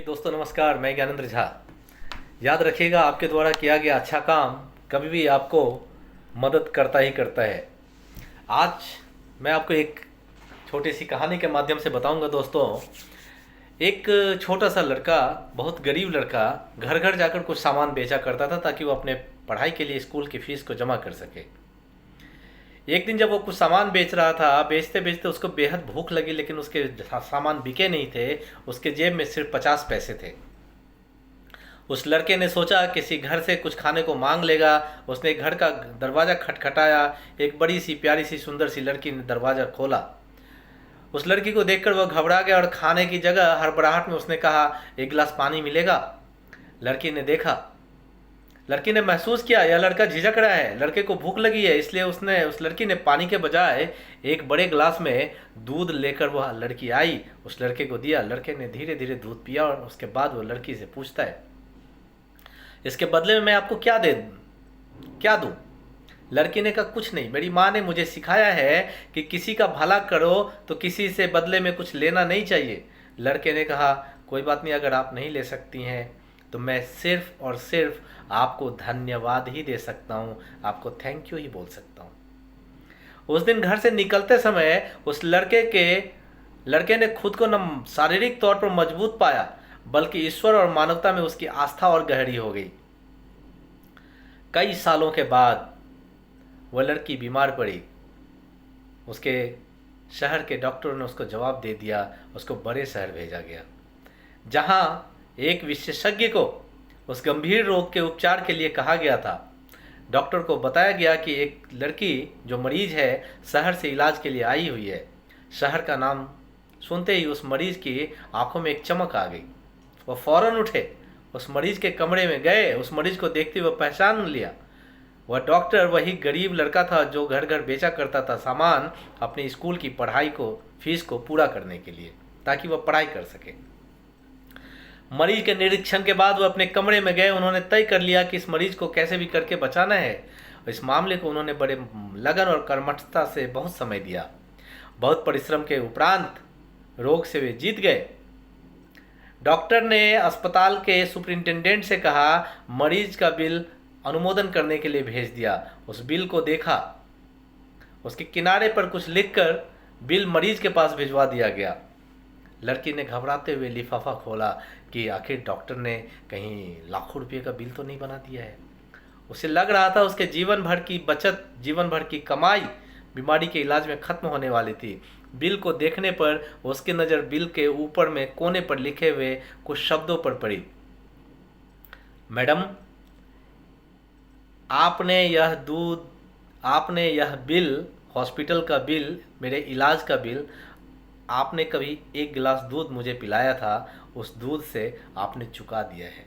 दोस्तों नमस्कार, मैं ज्ञानेंद्र झा। याद रखिएगा, आपके द्वारा किया गया अच्छा काम कभी भी आपको मदद करता ही करता है। आज मैं आपको एक छोटी सी कहानी के माध्यम से बताऊंगा। दोस्तों, एक छोटा सा लड़का, बहुत गरीब लड़का, घर घर जाकर कुछ सामान बेचा करता था ताकि वो अपने पढ़ाई के लिए स्कूल की फीस को जमा कर सके। एक दिन जब वो कुछ सामान बेच रहा था, बेचते बेचते उसको बेहद भूख लगी, लेकिन उसके सामान बिके नहीं थे। उसके जेब में सिर्फ 50 पैसे थे। उस लड़के ने सोचा किसी घर से कुछ खाने को मांग लेगा। उसने घर का दरवाज़ा खटखटाया। एक बड़ी सी प्यारी सी सुंदर सी लड़की ने दरवाज़ा खोला। उस लड़की को देखकर वह घबरा गया और खाने की जगह हड़बड़ाहट में उसने कहा, एक गिलास पानी मिलेगा। लड़की ने देखा, लड़की ने महसूस किया यह लड़का झिझक रहा है, लड़के को भूख लगी है, इसलिए उस लड़की ने पानी के बजाय एक बड़े गिलास में दूध लेकर वह लड़की आई, उस लड़के को दिया। लड़के ने धीरे धीरे दूध पिया और उसके बाद वो लड़की से पूछता है, इसके बदले में मैं आपको क्या दूं? लड़की ने कहा, कुछ नहीं, मेरी माँ ने मुझे सिखाया है कि किसी का भला करो तो किसी से बदले में कुछ लेना नहीं चाहिए। लड़के ने कहा, कोई बात नहीं, अगर आप नहीं ले सकती हैं तो मैं सिर्फ और सिर्फ आपको धन्यवाद ही दे सकता हूँ, आपको थैंक यू ही बोल सकता हूँ। उस दिन घर से निकलते समय उस लड़के ने खुद को न शारीरिक तौर पर मजबूत पाया, बल्कि ईश्वर और मानवता में उसकी आस्था और गहरी हो गई। कई सालों के बाद वह लड़की बीमार पड़ी। उसके शहर के डॉक्टरों ने उसको जवाब दे दिया, उसको बड़े शहर भेजा गया, जहाँ एक विशेषज्ञ को उस गंभीर रोग के उपचार के लिए कहा गया था। डॉक्टर को बताया गया कि एक लड़की जो मरीज है शहर से इलाज के लिए आई हुई है। शहर का नाम सुनते ही उस मरीज की आंखों में एक चमक आ गई। वह फौरन उठे, उस मरीज के कमरे में गए। उस मरीज को देखते हुए पहचान लिया, वह डॉक्टर वही गरीब लड़का था जो घर घर बेचा करता था सामान अपनी स्कूल की पढ़ाई को, फीस को पूरा करने के लिए, ताकि वह पढ़ाई कर सके। मरीज के निरीक्षण के बाद वो अपने कमरे में गए। उन्होंने तय कर लिया कि इस मरीज को कैसे भी करके बचाना है। इस मामले को उन्होंने बड़े लगन और कर्मठता से बहुत समय दिया। बहुत परिश्रम के उपरांत रोग से वे जीत गए। डॉक्टर ने अस्पताल के सुपरिंटेंडेंट से कहा, मरीज का बिल अनुमोदन करने के लिए भेज दिया। उस बिल को देखा, उसके किनारे पर कुछ लिखकर बिल मरीज के पास भिजवा दिया गया। लड़की ने घबराते हुए लिफाफा खोला कि आखिर डॉक्टर ने कहीं लाखों रुपये का बिल तो नहीं बना दिया है। उसे लग रहा था उसके जीवन भर की बचत, जीवन भर की कमाई बीमारी के इलाज में खत्म होने वाली थी। बिल को देखने पर उसकी नज़र बिल के ऊपर में कोने पर लिखे हुए कुछ शब्दों पर पड़ी, मैडम, आपने यह बिल, हॉस्पिटल का बिल, मेरे इलाज का बिल, आपने कभी एक गिलास दूध मुझे पिलाया था, उस दूध से आपने चुका दिया है।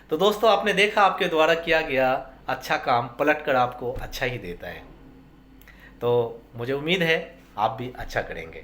तो दोस्तों, आपने देखा, आपके द्वारा किया गया अच्छा काम पलट कर आपको अच्छा ही देता है। तो मुझे उम्मीद है आप भी अच्छा करेंगे।